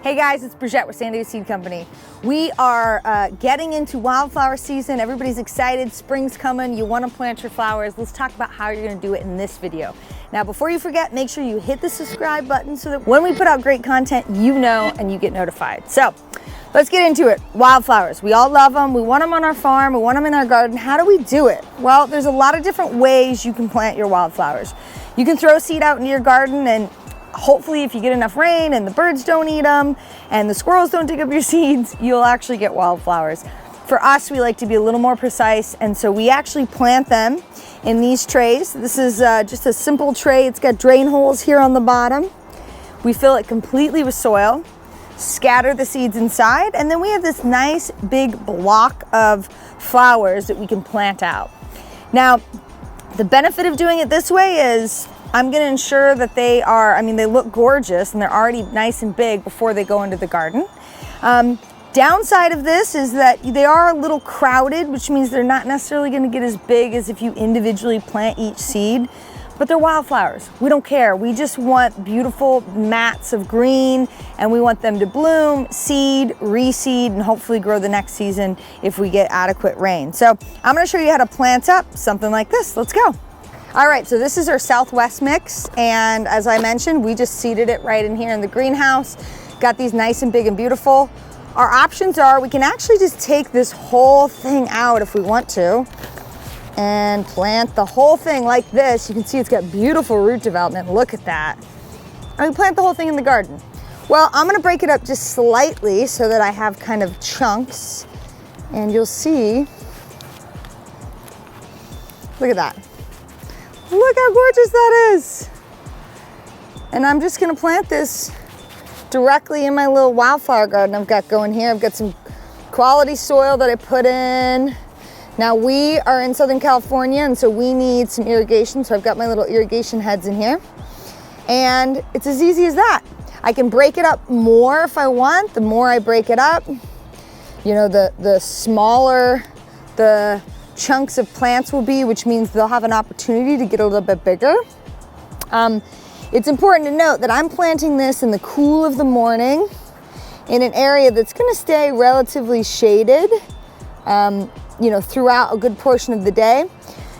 Hey guys, it's Bridget with San Diego Seed Company. We are getting into wildflower season. Everybody's excited, spring's coming, you want to plant your flowers. Let's talk about how you're going to do it in this video. Now before you forget, make sure you hit the subscribe button so that when we put out great content, you know and you get notified. So let's get into it. Wildflowers, we all love them, we want them on our farm, we want them in our garden. How do we do it? Well, there's a lot of different ways you can plant your wildflowers. You can throw seed out into your garden, and hopefully if you get enough rain and the birds don't eat them and the squirrels don't dig up your seeds, you'll actually get wildflowers. For us, we like to be a little more precise, and so we actually plant them in these trays. This is just a simple tray. It's got drain holes here on the bottom. We fill it completely with soil, scatter the seeds inside, and then we have this nice big block of flowers that we can plant out. Now, the benefit of doing it this way is I'm going to ensure that they look gorgeous and they're already nice and big before they go into the garden. Downside of this is that they are a little crowded, which means they're not necessarily going to get as big as if you individually plant each seed, but they're wildflowers. We don't care. We just want beautiful mats of green, and we want them to bloom, seed, reseed, and hopefully grow the next season if we get adequate rain. So I'm going to show you how to plant up something like this. Let's go. All right, so this is our Southwest mix, and as I mentioned, we just seeded it right in here in the greenhouse. Got these nice and big and beautiful. Our options are we can actually just take this whole thing out if we want to and plant the whole thing like this. You can see it's got beautiful root development. Look at that. I can plant the whole thing in the garden. Well, I'm gonna break it up just slightly so that I have kind of chunks, and you'll see, look at that. Look how gorgeous that is. And I'm just gonna plant this directly in my little wildflower garden I've got going here. I've got some quality soil that I put in. Now we are in Southern California, and so we need some irrigation. So I've got my little irrigation heads in here. And it's as easy as that. I can break it up more if I want. The more I break it up, you know, the smaller the chunks of plants will be, which means they'll have an opportunity to get a little bit bigger. It's important to note that I'm planting this in the cool of the morning in an area that's going to stay relatively shaded, you know, throughout a good portion of the day.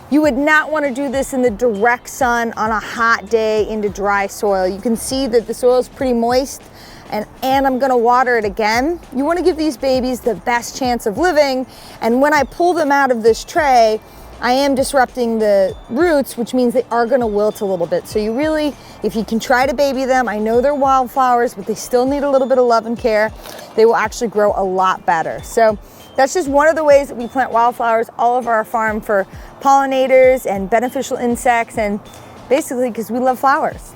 You would not want to do this in the direct sun on a hot day into dry soil. You can see that the soil is pretty moist, and I'm gonna water it again. You wanna give these babies the best chance of living, and when I pull them out of this tray, I am disrupting the roots, which means they are gonna wilt a little bit. So you really, if you can try to baby them, I know they're wildflowers, but they still need a little bit of love and care, they will actually grow a lot better. So that's just one of the ways that we plant wildflowers all over our farm for pollinators and beneficial insects, and basically because we love flowers.